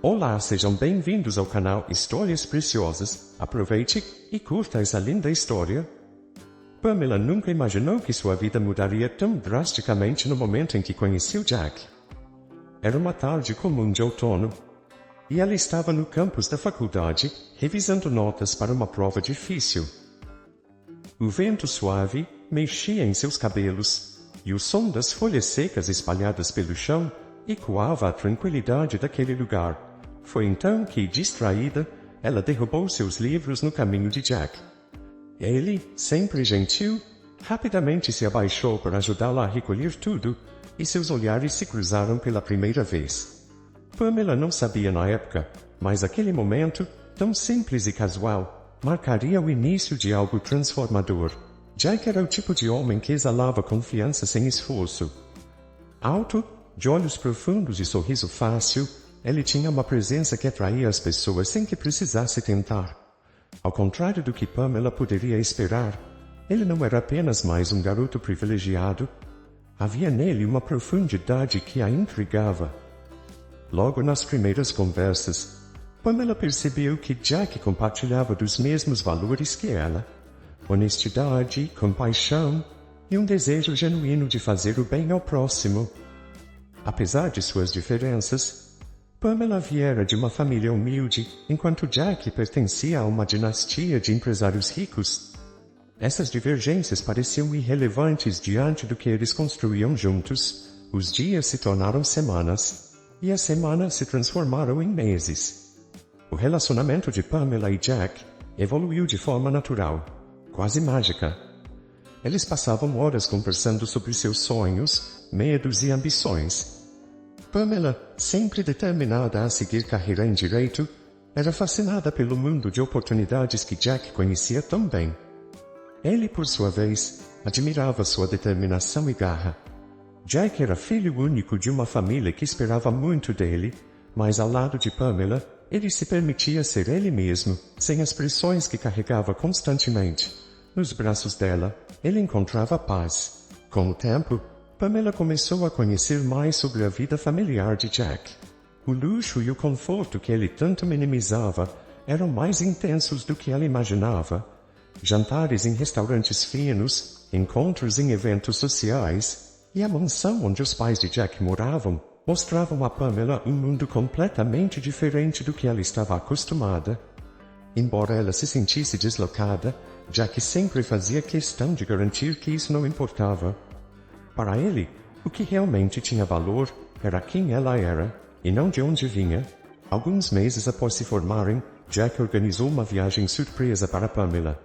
Olá, sejam bem-vindos ao canal Histórias Preciosas. Aproveite e curta essa linda história. Pamela nunca imaginou que sua vida mudaria tão drasticamente no momento em que conheceu Jack. Era uma tarde comum de outono, e ela estava no campus da faculdade, revisando notas para uma prova difícil. O vento suave mexia em seus cabelos, e o som das folhas secas espalhadas pelo chão ecoava a tranquilidade daquele lugar. Foi então que, distraída, ela derrubou seus livros no caminho de Jack. Ele, sempre gentil, rapidamente se abaixou para ajudá-la a recolher tudo, e seus olhares se cruzaram pela primeira vez. Pamela não sabia na época, mas aquele momento, tão simples e casual, marcaria o início de algo transformador. Jack era o tipo de homem que exalava confiança sem esforço. Alto, de olhos profundos e sorriso fácil, ele tinha uma presença que atraía as pessoas sem que precisasse tentar. Ao contrário do que Pamela poderia esperar, ele não era apenas mais um garoto privilegiado. Havia nele uma profundidade que a intrigava. Logo nas primeiras conversas, Pamela percebeu que Jack compartilhava dos mesmos valores que ela: honestidade, compaixão e um desejo genuíno de fazer o bem ao próximo. Apesar de suas diferenças, Pamela viera de uma família humilde, enquanto Jack pertencia a uma dinastia de empresários ricos. Essas divergências pareciam irrelevantes diante do que eles construíam juntos. Os dias se tornaram semanas, e as semanas se transformaram em meses. O relacionamento de Pamela e Jack evoluiu de forma natural, quase mágica. Eles passavam horas conversando sobre seus sonhos, medos e ambições. Pamela, sempre determinada a seguir carreira em direito, era fascinada pelo mundo de oportunidades que Jack conhecia tão bem. Ele, por sua vez, admirava sua determinação e garra. Jack era filho único de uma família que esperava muito dele, mas ao lado de Pamela, ele se permitia ser ele mesmo, sem as pressões que carregava constantemente. Nos braços dela, ele encontrava paz. Com o tempo, Pamela começou a conhecer mais sobre a vida familiar de Jack. O luxo e o conforto que ele tanto minimizava eram mais intensos do que ela imaginava. Jantares em restaurantes finos, encontros em eventos sociais, e a mansão onde os pais de Jack moravam mostravam a Pamela um mundo completamente diferente do que ela estava acostumada. Embora ela se sentisse deslocada, Jack sempre fazia questão de garantir que isso não importava. Para ele, o que realmente tinha valor era quem ela era, e não de onde vinha. Alguns meses após se formarem, Jack organizou uma viagem surpresa para Pamela.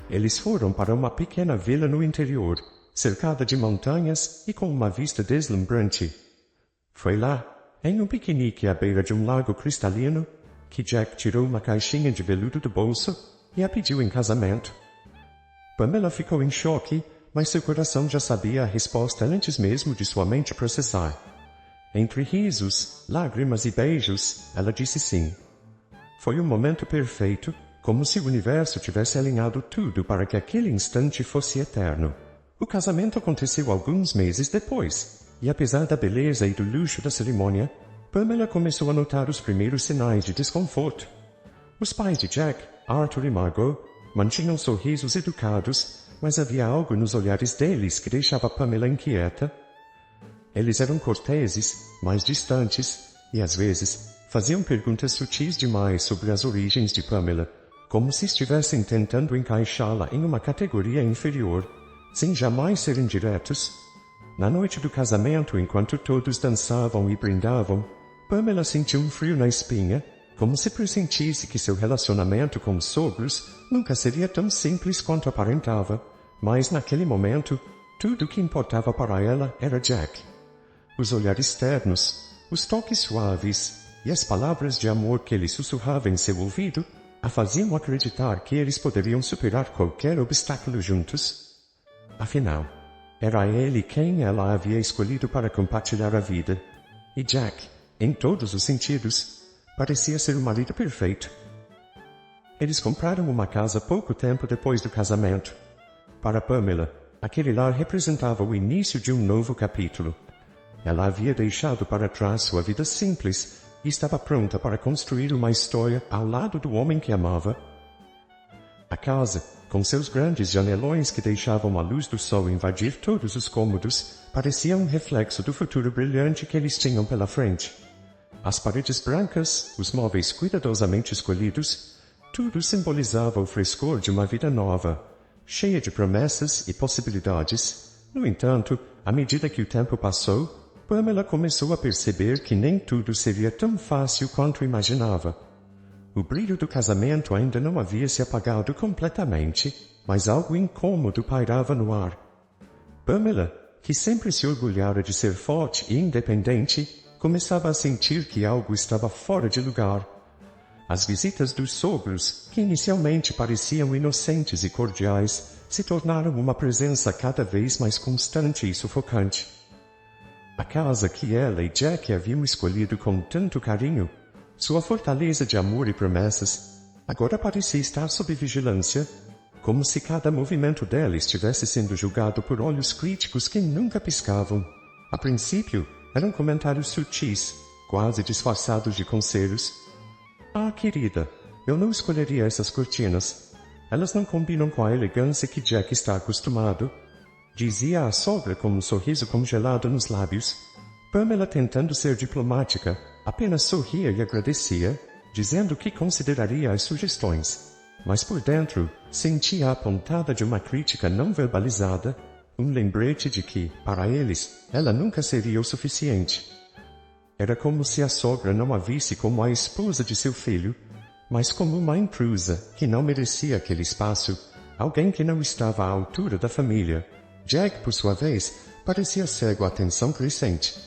Eles foram para uma pequena vila no interior, cercada de montanhas e com uma vista deslumbrante. Foi lá, em um piquenique à beira de um lago cristalino, que Jack tirou uma caixinha de veludo do bolso e a pediu em casamento. Pamela ficou em choque, mas seu coração já sabia a resposta antes mesmo de sua mente processar. Entre risos, lágrimas e beijos, ela disse sim. Foi um momento perfeito, como se o universo tivesse alinhado tudo para que aquele instante fosse eterno. O casamento aconteceu alguns meses depois, e apesar da beleza e do luxo da cerimônia, Pamela começou a notar os primeiros sinais de desconforto. Os pais de Jack, Arthur e Margot, mantinham sorrisos educados, mas havia algo nos olhares deles que deixava Pamela inquieta. Eles eram corteses, mais distantes, e às vezes faziam perguntas sutis demais sobre as origens de Pamela, como se estivessem tentando encaixá-la em uma categoria inferior, sem jamais serem diretos. Na noite do casamento, enquanto todos dançavam e brindavam, Pamela sentiu um frio na espinha, como se pressentisse que seu relacionamento com os sogros nunca seria tão simples quanto aparentava. Mas naquele momento, tudo o que importava para ela era Jack. Os olhares ternos, os toques suaves e as palavras de amor que ele sussurrava em seu ouvido a faziam acreditar que eles poderiam superar qualquer obstáculo juntos. Afinal, era ele quem ela havia escolhido para compartilhar a vida. E Jack, em todos os sentidos, parecia ser o marido perfeito. Eles compraram uma casa pouco tempo depois do casamento. Para Pamela, aquele lar representava o início de um novo capítulo. Ela havia deixado para trás sua vida simples, e estava pronta para construir uma história ao lado do homem que amava. A casa, com seus grandes janelões que deixavam a luz do sol invadir todos os cômodos, parecia um reflexo do futuro brilhante que eles tinham pela frente. As paredes brancas, os móveis cuidadosamente escolhidos, tudo simbolizava o frescor de uma vida nova, cheia de promessas e possibilidades. No entanto, à medida que o tempo passou, Pamela começou a perceber que nem tudo seria tão fácil quanto imaginava. O brilho do casamento ainda não havia se apagado completamente, mas algo incômodo pairava no ar. Pamela, que sempre se orgulhara de ser forte e independente, começava a sentir que algo estava fora de lugar. As visitas dos sogros, que inicialmente pareciam inocentes e cordiais, se tornaram uma presença cada vez mais constante e sufocante. A casa que ela e Jack haviam escolhido com tanto carinho, sua fortaleza de amor e promessas, agora parecia estar sob vigilância, como se cada movimento dela estivesse sendo julgado por olhos críticos que nunca piscavam. A princípio, eram comentários sutis, quase disfarçados de conselhos. "Ah, querida, eu não escolheria essas cortinas. Elas não combinam com a elegância que Jack está acostumado", dizia a sogra com um sorriso congelado nos lábios. Pamela, tentando ser diplomática, apenas sorria e agradecia, dizendo que consideraria as sugestões. Mas por dentro, sentia a pontada de uma crítica não verbalizada, um lembrete de que, para eles, ela nunca seria o suficiente. Era como se a sogra não a visse como a esposa de seu filho, mas como uma intrusa que não merecia aquele espaço, alguém que não estava à altura da família. Jack, por sua vez, parecia cego à atenção crescente.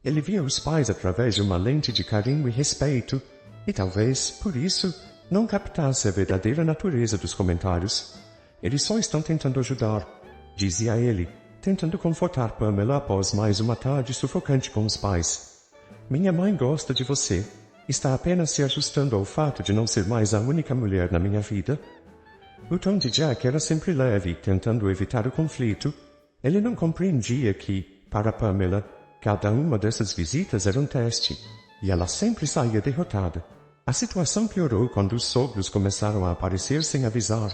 Ele via os pais através de uma lente de carinho e respeito, e talvez, por isso, não captasse a verdadeira natureza dos comentários. "Eles só estão tentando ajudar", dizia ele, tentando confortar Pamela após mais uma tarde sufocante com os pais. "Minha mãe gosta de você. Está apenas se ajustando ao fato de não ser mais a única mulher na minha vida." O tom de Jack era sempre leve, tentando evitar o conflito. Ele não compreendia que, para Pamela, cada uma dessas visitas era um teste, e ela sempre saía derrotada. A situação piorou quando os sogros começaram a aparecer sem avisar.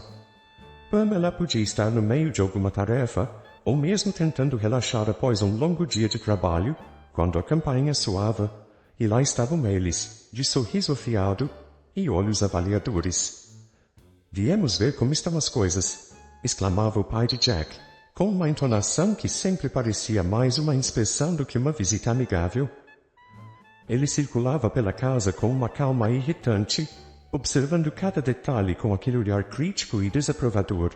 Pamela podia estar no meio de alguma tarefa, ou mesmo tentando relaxar após um longo dia de trabalho, quando a campainha soava, e lá estavam eles, de sorriso afiado e olhos avaliadores. "Viemos ver como estão as coisas", exclamava o pai de Jack, com uma entonação que sempre parecia mais uma inspeção do que uma visita amigável. Ele circulava pela casa com uma calma irritante, observando cada detalhe com aquele olhar crítico e desaprovador.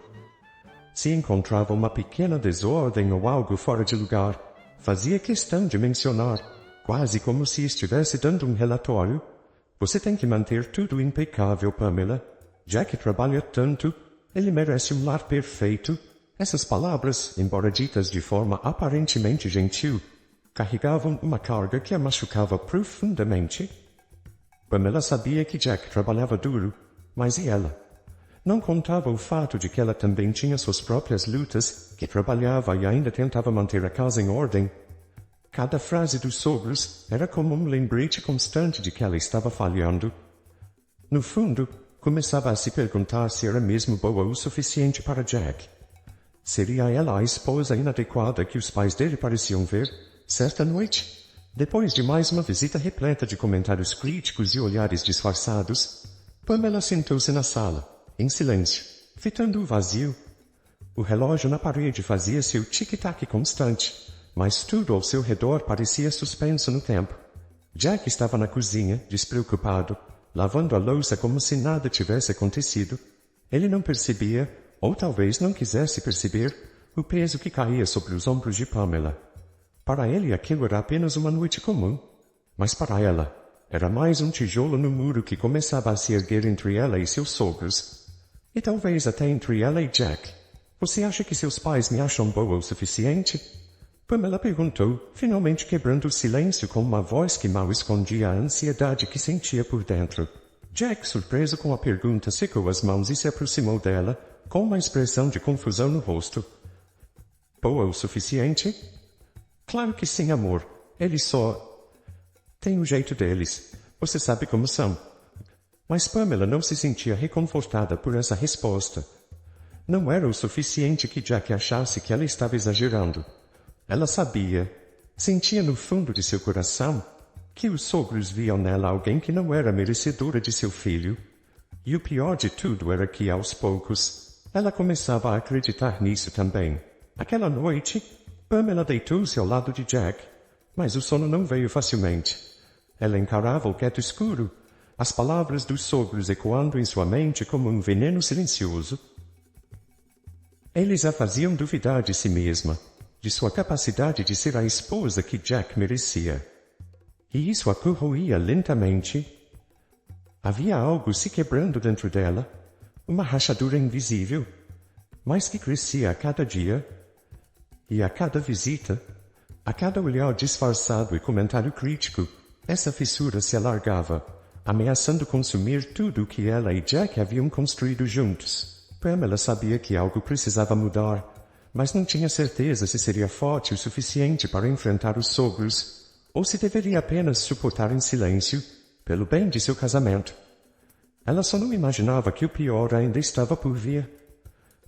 Se encontrava uma pequena desordem ou algo fora de lugar, fazia questão de mencionar, quase como se estivesse dando um relatório. "Você tem que manter tudo impecável, Pamela. Jack trabalha tanto, ele merece um lar perfeito." Essas palavras, embora ditas de forma aparentemente gentil, carregavam uma carga que a machucava profundamente. Pamela sabia que Jack trabalhava duro, mas e ela? Não contava o fato de que ela também tinha suas próprias lutas, que trabalhava e ainda tentava manter a casa em ordem. Cada frase dos sogros era como um lembrete constante de que ela estava falhando. No fundo, começava a se perguntar se era mesmo boa o suficiente para Jack. Seria ela a esposa inadequada que os pais dele pareciam ver? Certa noite, depois de mais uma visita repleta de comentários críticos e olhares disfarçados, Pamela sentou-se na sala, em silêncio, fitando o vazio. O relógio na parede fazia seu tic-tac constante, mas tudo ao seu redor parecia suspenso no tempo. Jack estava na cozinha, despreocupado, lavando a louça como se nada tivesse acontecido. Ele não percebia, ou talvez não quisesse perceber, o peso que caía sobre os ombros de Pamela. Para ele aquilo era apenas uma noite comum, mas para ela era mais um tijolo no muro que começava a se erguer entre ela e seus sogros. E talvez até entre ela e Jack. "Você acha que seus pais me acham boa o suficiente?" Pamela perguntou, finalmente quebrando o silêncio com uma voz que mal escondia a ansiedade que sentia por dentro. Jack, surpreso com a pergunta, secou as mãos e se aproximou dela, com uma expressão de confusão no rosto. "Boa o suficiente?" "Claro que sim, amor. Eles só... têm o jeito deles. Você sabe como são. Mas Pamela não se sentia reconfortada por essa resposta. Não era o suficiente que Jack achasse que ela estava exagerando. Ela sabia, sentia no fundo de seu coração, que os sogros viam nela alguém que não era merecedora de seu filho. E o pior de tudo era que, aos poucos, ela começava a acreditar nisso também. Aquela noite, Pamela deitou-se ao lado de Jack, mas o sono não veio facilmente. Ela encarava o teto escuro, as palavras dos sogros ecoando em sua mente como um veneno silencioso. Eles a faziam duvidar de si mesma, de sua capacidade de ser a esposa que Jack merecia. E isso a corroía lentamente. Havia algo se quebrando dentro dela, uma rachadura invisível, mas que crescia a cada dia. E a cada visita, a cada olhar disfarçado e comentário crítico, essa fissura se alargava, ameaçando consumir tudo o que ela e Jack haviam construído juntos. Pamela sabia que algo precisava mudar, mas não tinha certeza se seria forte o suficiente para enfrentar os sogros, ou se deveria apenas suportar em silêncio, pelo bem de seu casamento. Ela só não imaginava que o pior ainda estava por vir.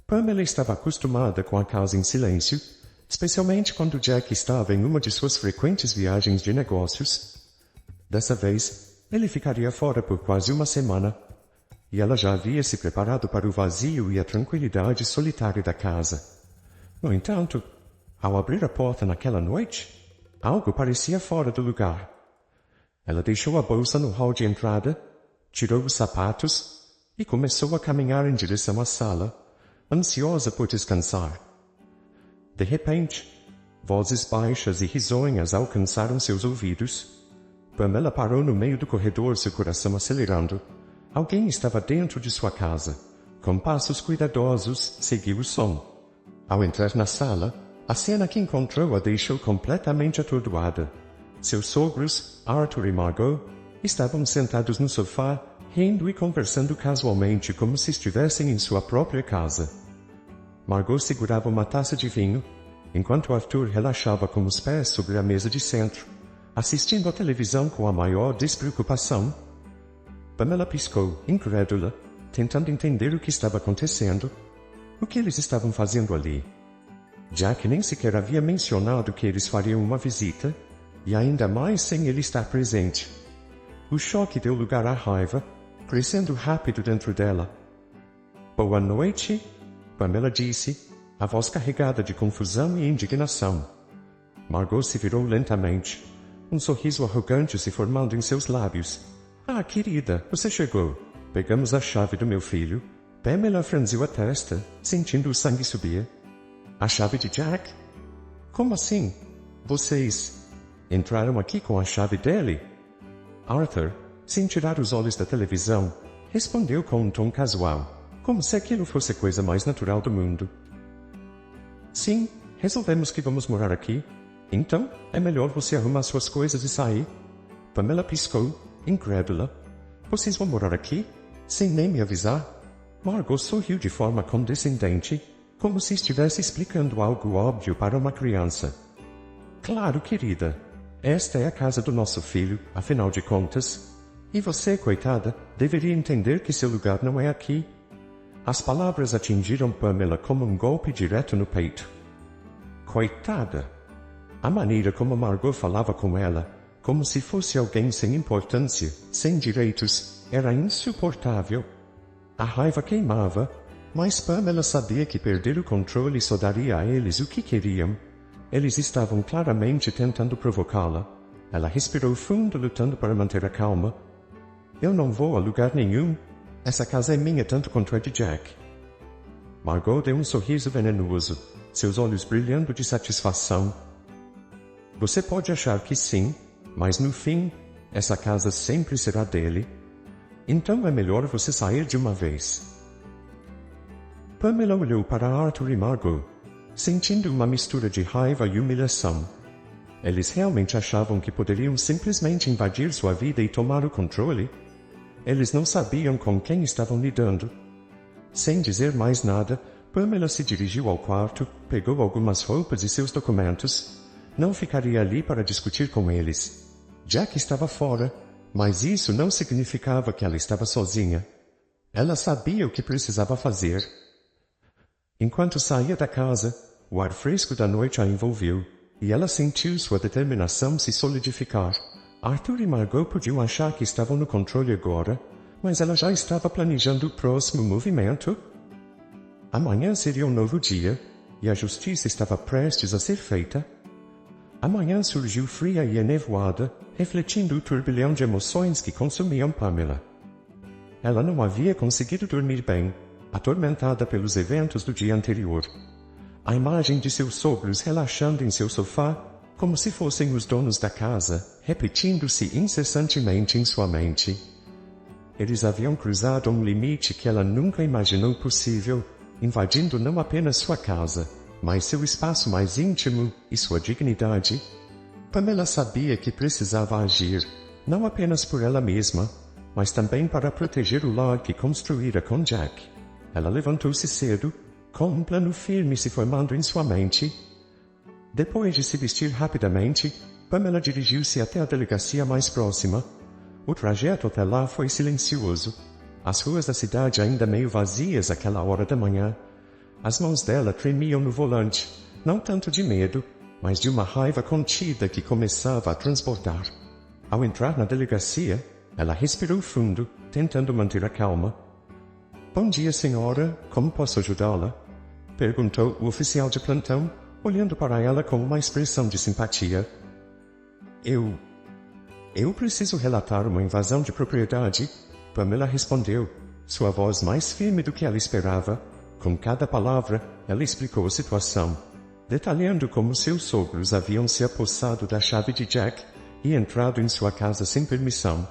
Pamela estava acostumada com a casa em silêncio, especialmente quando Jack estava em uma de suas frequentes viagens de negócios. Dessa vez, ele ficaria fora por quase uma semana, e ela já havia se preparado para o vazio e a tranquilidade solitária da casa. No entanto, ao abrir a porta naquela noite, algo parecia fora do lugar. Ela deixou a bolsa no hall de entrada, tirou os sapatos e começou a caminhar em direção à sala, ansiosa por descansar. De repente, vozes baixas e risonhas alcançaram seus ouvidos. Pamela parou no meio do corredor, seu coração acelerando. Alguém estava dentro de sua casa. Com passos cuidadosos, seguiu o som. Ao entrar na sala, a cena que encontrou a deixou completamente atordoada. Seus sogros, Arthur e Margot, estavam sentados no sofá, rindo e conversando casualmente como se estivessem em sua própria casa. Margot segurava uma taça de vinho, enquanto Arthur relaxava com os pés sobre a mesa de centro, assistindo à televisão com a maior despreocupação. Pamela piscou, incrédula, tentando entender o que estava acontecendo. O que eles estavam fazendo ali? Jack nem sequer havia mencionado que eles fariam uma visita, e ainda mais sem ele estar presente. O choque deu lugar à raiva, crescendo rápido dentro dela. "Boa noite", Pamela disse, a voz carregada de confusão e indignação. Margot se virou lentamente, um sorriso arrogante se formando em seus lábios. "Ah, querida, você chegou. Pegamos a chave do meu filho." Pamela franziu a testa, sentindo o sangue subir. "A chave de Jack? Como assim? Vocês entraram aqui com a chave dele?" Arthur, sem tirar os olhos da televisão, respondeu com um tom casual, como se aquilo fosse a coisa mais natural do mundo. "Sim, resolvemos que vamos morar aqui. Então, é melhor você arrumar suas coisas e sair." Pamela piscou, incrédula. "Vocês vão morar aqui? Sem nem me avisar?" Margot sorriu de forma condescendente, como se estivesse explicando algo óbvio para uma criança. "Claro, querida. Esta é a casa do nosso filho, afinal de contas. E você, coitada, deveria entender que seu lugar não é aqui." As palavras atingiram Pamela como um golpe direto no peito. Coitada! A maneira como Margot falava com ela, como se fosse alguém sem importância, sem direitos, era insuportável. A raiva queimava, mas Pamela sabia que perder o controle só daria a eles o que queriam. Eles estavam claramente tentando provocá-la. Ela respirou fundo, lutando para manter a calma. "Eu não vou a lugar nenhum. Essa casa é minha tanto quanto é de Jack." Margot deu um sorriso venenoso, seus olhos brilhando de satisfação. "Você pode achar que sim, mas no fim, essa casa sempre será dele. Então é melhor você sair de uma vez." Pamela olhou para Arthur e Margot, sentindo uma mistura de raiva e humilhação. Eles realmente achavam que poderiam simplesmente invadir sua vida e tomar o controle? Eles não sabiam com quem estavam lidando. Sem dizer mais nada, Pamela se dirigiu ao quarto, pegou algumas roupas e seus documentos. Não ficaria ali para discutir com eles. Jack estava fora, Mas isso não significava que ela estava sozinha. Ela sabia o que precisava fazer. Enquanto saía da casa, o ar fresco da noite a envolveu, e ela sentiu sua determinação se solidificar. Arthur e Margot podiam achar que estavam no controle agora, mas ela já estava planejando o próximo movimento. Amanhã seria um novo dia, e a justiça estava prestes a ser feita. A manhã surgiu fria e enevoada, refletindo o turbilhão de emoções que consumiam Pamela. Ela não havia conseguido dormir bem, atormentada pelos eventos do dia anterior. A imagem de seus sogros relaxando em seu sofá, como se fossem os donos da casa, repetindo-se incessantemente em sua mente. Eles haviam cruzado um limite que ela nunca imaginou possível, invadindo não apenas sua casa, mas seu espaço mais íntimo e sua dignidade. Pamela sabia que precisava agir, não apenas por ela mesma, mas também para proteger o lar que construíra com Jack. Ela levantou-se cedo, com um plano firme se formando em sua mente. Depois de se vestir rapidamente, Pamela dirigiu-se até a delegacia mais próxima. O trajeto até lá foi silencioso. As ruas da cidade ainda meio vazias àquela hora da manhã. As mãos dela tremiam no volante, não tanto de medo, mas de uma raiva contida que começava a transbordar. Ao entrar na delegacia, ela respirou fundo, tentando manter a calma. "Bom dia, senhora. Como posso ajudá-la?" perguntou o oficial de plantão, olhando para ela com uma expressão de simpatia. Eu preciso relatar uma invasão de propriedade", Pamela respondeu, sua voz mais firme do que ela esperava. Com cada palavra, ela explicou a situação, detalhando como seus sogros haviam se apossado da chave de Jack e entrado em sua casa sem permissão.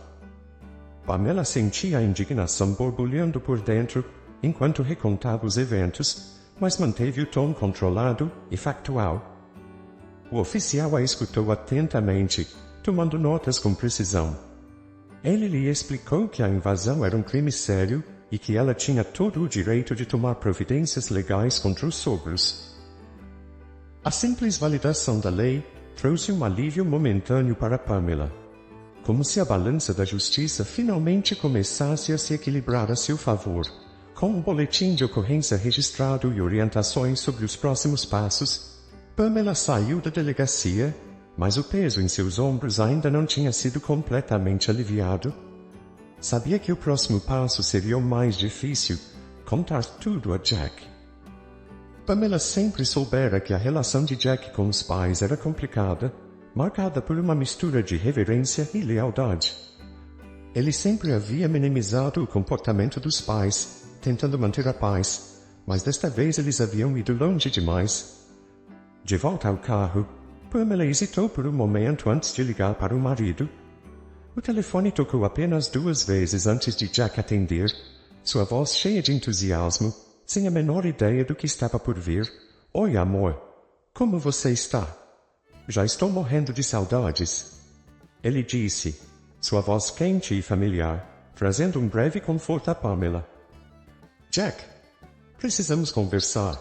Pamela sentia a indignação borbulhando por dentro, enquanto recontava os eventos, mas manteve o tom controlado e factual. O oficial a escutou atentamente, tomando notas com precisão. Ele lhe explicou que a invasão era um crime sério e que ela tinha todo o direito de tomar providências legais contra os sogros. A simples validação da lei trouxe um alívio momentâneo para Pamela, como se a balança da justiça finalmente começasse a se equilibrar a seu favor. Com um boletim de ocorrência registrado e orientações sobre os próximos passos, Pamela saiu da delegacia, mas o peso em seus ombros ainda não tinha sido completamente aliviado. Sabia que o próximo passo seria o mais difícil, contar tudo a Jack. Pamela sempre soubera que a relação de Jack com os pais era complicada, marcada por uma mistura de reverência e lealdade. Ele sempre havia minimizado o comportamento dos pais, tentando manter a paz, mas desta vez eles haviam ido longe demais. De volta ao carro, Pamela hesitou por um momento antes de ligar para o marido. O telefone tocou apenas 2 vezes antes de Jack atender, sua voz cheia de entusiasmo, sem a menor ideia do que estava por vir. "Oi, amor. Como você está?" "Já estou morrendo de saudades", ele disse, sua voz quente e familiar, trazendo um breve conforto a Pamela. "Jack, precisamos conversar",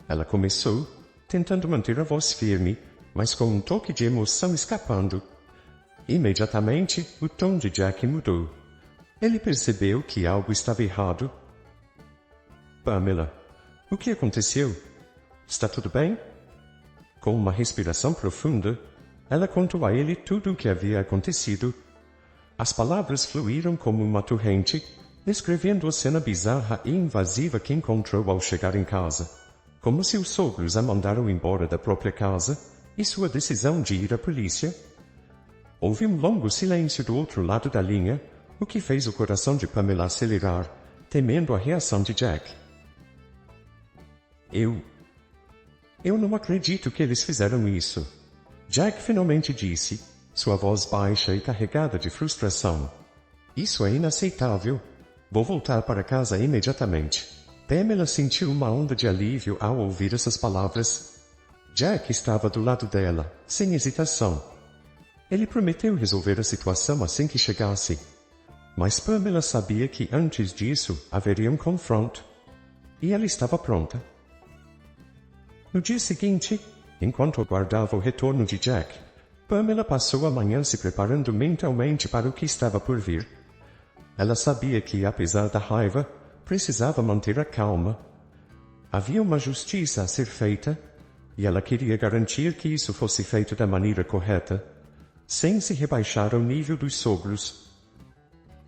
ela começou, tentando manter a voz firme, mas com um toque de emoção escapando. Imediatamente, o tom de Jack mudou. Ele percebeu que algo estava errado. "Pamela, o que aconteceu? Está tudo bem?" Com uma respiração profunda, ela contou a ele tudo o que havia acontecido. As palavras fluíram como uma torrente, descrevendo a cena bizarra e invasiva que encontrou ao chegar em casa, como se os sogros a mandaram embora da própria casa, e sua decisão de ir à polícia. Houve um longo silêncio do outro lado da linha, o que fez o coração de Pamela acelerar, temendo a reação de Jack. Eu não acredito que eles fizeram isso", Jack finalmente disse, sua voz baixa e carregada de frustração. "Isso é inaceitável. Vou voltar para casa imediatamente." Pamela sentiu uma onda de alívio ao ouvir essas palavras. Jack estava do lado dela, sem hesitação. Ele prometeu resolver a situação assim que chegasse. Mas Pamela sabia que antes disso haveria um confronto. E ela estava pronta. No dia seguinte, enquanto aguardava o retorno de Jack, Pamela passou a manhã se preparando mentalmente para o que estava por vir. Ela sabia que, apesar da raiva, precisava manter a calma. Havia uma justiça a ser feita, e ela queria garantir que isso fosse feito da maneira correta, sem se rebaixar ao nível dos sogros.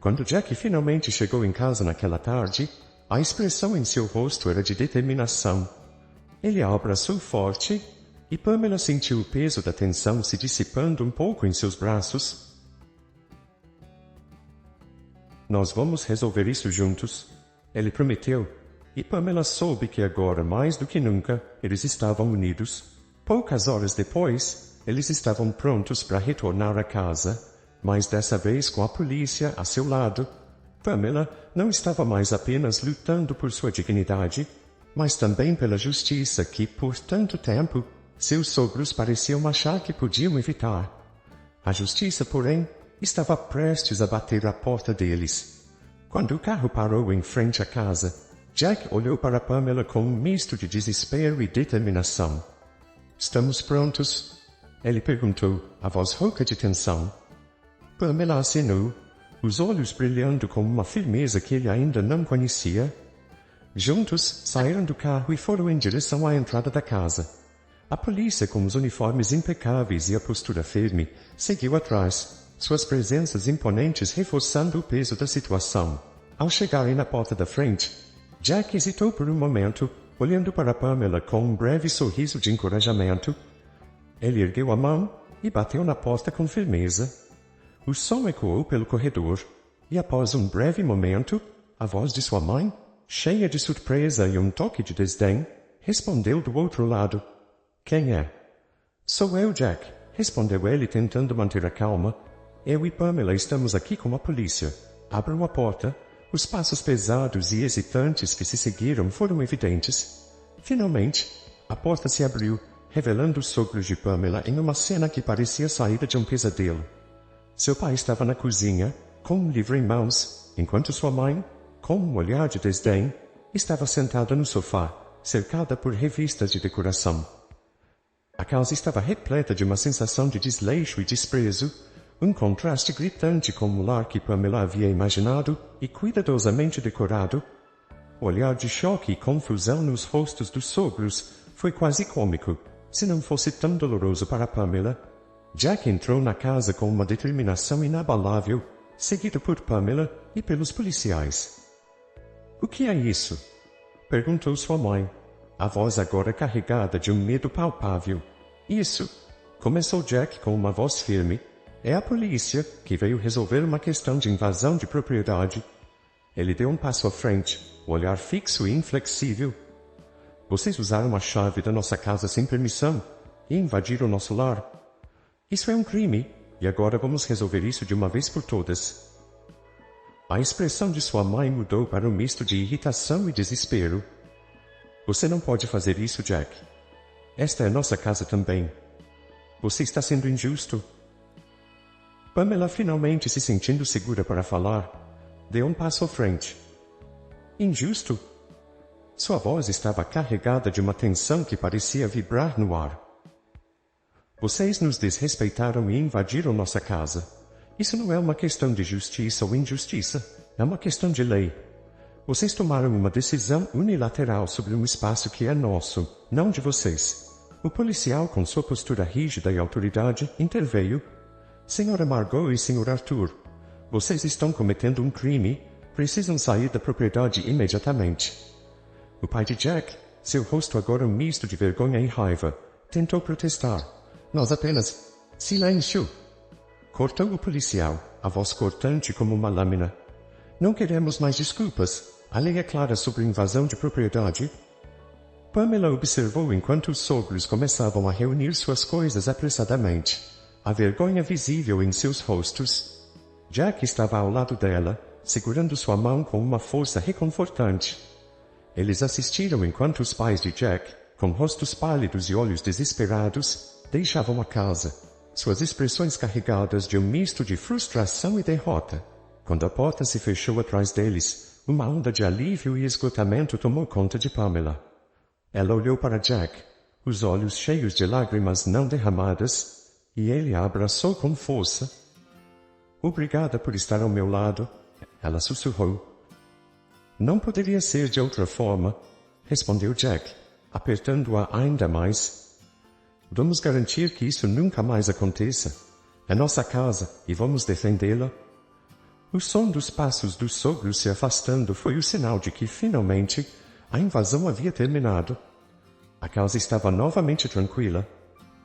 Quando Jack finalmente chegou em casa naquela tarde, a expressão em seu rosto era de determinação. Ele a abraçou forte, e Pamela sentiu o peso da tensão se dissipando um pouco em seus braços. Nós vamos resolver isso juntos, ele prometeu, e Pamela soube que agora, mais do que nunca, eles estavam unidos. Poucas horas depois, eles estavam prontos para retornar a casa, mas dessa vez com a polícia a seu lado. Pamela não estava mais apenas lutando por sua dignidade, mas também pela justiça que, por tanto tempo, seus sogros pareciam achar que podiam evitar. A justiça, porém, estava prestes a bater à porta deles. Quando o carro parou em frente à casa, Jack olhou para Pamela com um misto de desespero e determinação. "Estamos prontos?" ele perguntou, a voz rouca de tensão. Pamela acenou, os olhos brilhando com uma firmeza que ele ainda não conhecia. Juntos, saíram do carro e foram em direção à entrada da casa. A polícia, com os uniformes impecáveis e a postura firme, seguiu atrás, suas presenças imponentes reforçando o peso da situação. Ao chegarem na porta da frente, Jack hesitou por um momento, olhando para Pamela com um breve sorriso de encorajamento. Ele ergueu a mão e bateu na porta com firmeza. O som ecoou pelo corredor, e após um breve momento, a voz de sua mãe, cheia de surpresa e um toque de desdém, respondeu do outro lado. "Quem é?" "Sou eu, Jack", respondeu ele tentando manter a calma. "Eu e Pamela estamos aqui com a polícia. Abram a porta." Os passos pesados e hesitantes que se seguiram foram evidentes. Finalmente, a porta se abriu, revelando os sogros de Pamela em uma cena que parecia saída de um pesadelo. Seu pai estava na cozinha, com um livro em mãos, enquanto sua mãe, com um olhar de desdém, estava sentada no sofá, cercada por revistas de decoração. A casa estava repleta de uma sensação de desleixo e desprezo, um contraste gritante com o lar que Pamela havia imaginado e cuidadosamente decorado. O olhar de choque e confusão nos rostos dos sogros foi quase cômico, se não fosse tão doloroso para Pamela. Jack entrou na casa com uma determinação inabalável, seguido por Pamela e pelos policiais. "O que é isso?" perguntou sua mãe, a voz agora carregada de um medo palpável. "Isso", começou Jack com uma voz firme, "é a polícia que veio resolver uma questão de invasão de propriedade." Ele deu um passo à frente, o olhar fixo e inflexível. "Vocês usaram a chave da nossa casa sem permissão e invadiram nosso lar. Isso é um crime, e agora vamos resolver isso de uma vez por todas." A expressão de sua mãe mudou para um misto de irritação e desespero. "Você não pode fazer isso, Jack. Esta é nossa casa também. Você está sendo injusto." Pamela, finalmente se sentindo segura para falar, deu um passo à frente. "Injusto?" Sua voz estava carregada de uma tensão que parecia vibrar no ar. "Vocês nos desrespeitaram e invadiram nossa casa. Isso não é uma questão de justiça ou injustiça, é uma questão de lei. Vocês tomaram uma decisão unilateral sobre um espaço que é nosso, não de vocês." O policial, com sua postura rígida e autoridade, interveio. "Senhora Margot e Sr. Arthur, vocês estão cometendo um crime, precisam sair da propriedade imediatamente." O pai de Jack, seu rosto agora um misto de vergonha e raiva, tentou protestar. "Nós apenas..." "Silêncio!" cortou o policial, a voz cortante como uma lâmina. "Não queremos mais desculpas. A lei é clara sobre invasão de propriedade." Pamela observou enquanto os sogros começavam a reunir suas coisas apressadamente, a vergonha visível em seus rostos. Jack estava ao lado dela, segurando sua mão com uma força reconfortante. Eles assistiram enquanto os pais de Jack, com rostos pálidos e olhos desesperados, deixavam a casa, suas expressões carregadas de um misto de frustração e derrota. Quando a porta se fechou atrás deles, uma onda de alívio e esgotamento tomou conta de Pamela. Ela olhou para Jack, os olhos cheios de lágrimas não derramadas, e ele a abraçou com força. Obrigada por estar ao meu lado, ela sussurrou. Não poderia ser de outra forma, respondeu Jack, apertando-a ainda mais. Vamos garantir que isso nunca mais aconteça. É nossa casa e vamos defendê-la. O som dos passos dos sogros se afastando foi o sinal de que, finalmente, a invasão havia terminado. A casa estava novamente tranquila,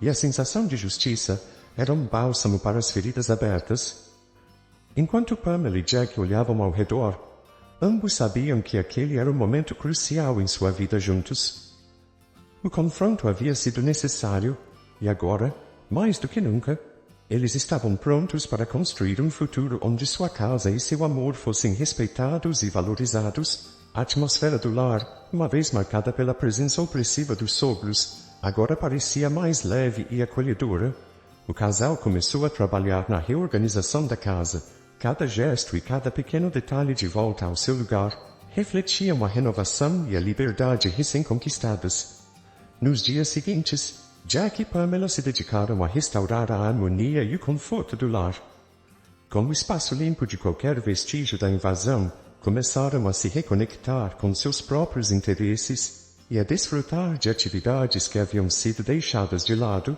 e a sensação de justiça era um bálsamo para as feridas abertas. Enquanto Pamela e Jack olhavam ao redor, ambos sabiam que aquele era um momento crucial em sua vida juntos. O confronto havia sido necessário, e agora, mais do que nunca, eles estavam prontos para construir um futuro onde sua casa e seu amor fossem respeitados e valorizados. A atmosfera do lar, uma vez marcada pela presença opressiva dos sogros, agora parecia mais leve e acolhedora. O casal começou a trabalhar na reorganização da casa. Cada gesto e cada pequeno detalhe de volta ao seu lugar refletiam a renovação e a liberdade recém-conquistadas. Nos dias seguintes, Jack e Pamela se dedicaram a restaurar a harmonia e o conforto do lar. Com o espaço limpo de qualquer vestígio da invasão, começaram a se reconectar com seus próprios interesses e a desfrutar de atividades que haviam sido deixadas de lado.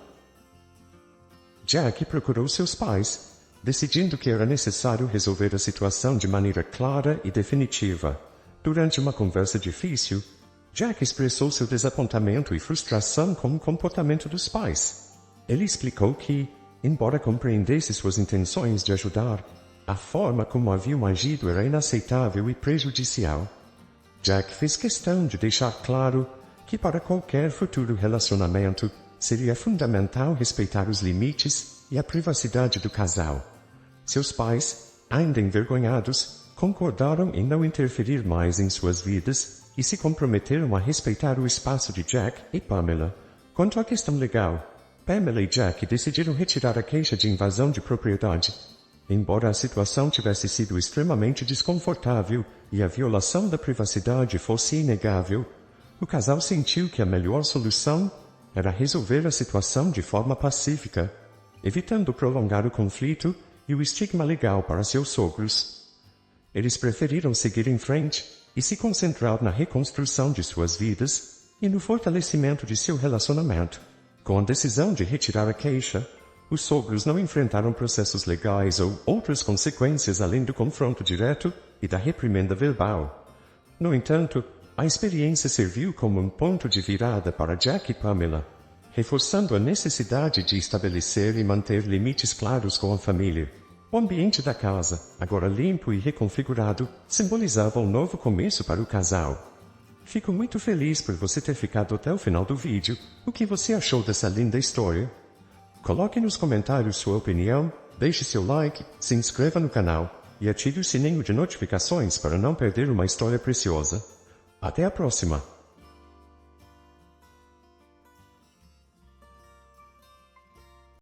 Jack procurou seus pais, decidindo que era necessário resolver a situação de maneira clara e definitiva. Durante uma conversa difícil, Jack expressou seu desapontamento e frustração com o comportamento dos pais. Ele explicou que, embora compreendesse suas intenções de ajudar, a forma como haviam agido era inaceitável e prejudicial. Jack fez questão de deixar claro que para qualquer futuro relacionamento seria fundamental respeitar os limites e a privacidade do casal. Seus pais, ainda envergonhados, concordaram em não interferir mais em suas vidas e se comprometeram a respeitar o espaço de Jack e Pamela. Quanto à questão legal, Pamela e Jack decidiram retirar a queixa de invasão de propriedade. Embora a situação tivesse sido extremamente desconfortável e a violação da privacidade fosse inegável, o casal sentiu que a melhor solução era resolver a situação de forma pacífica, evitando prolongar o conflito e o estigma legal para seus sogros. Eles preferiram seguir em frente e se concentrar na reconstrução de suas vidas e no fortalecimento de seu relacionamento. Com a decisão de retirar a queixa, os sogros não enfrentaram processos legais ou outras consequências além do confronto direto e da reprimenda verbal. No entanto, a experiência serviu como um ponto de virada para Jack e Pamela, reforçando a necessidade de estabelecer e manter limites claros com a família. O ambiente da casa, agora limpo e reconfigurado, simbolizava um novo começo para o casal. Fico muito feliz por você ter ficado até o final do vídeo. O que você achou dessa linda história? Coloque nos comentários sua opinião, deixe seu like, se inscreva no canal e ative o sininho de notificações para não perder uma história preciosa. Até a próxima!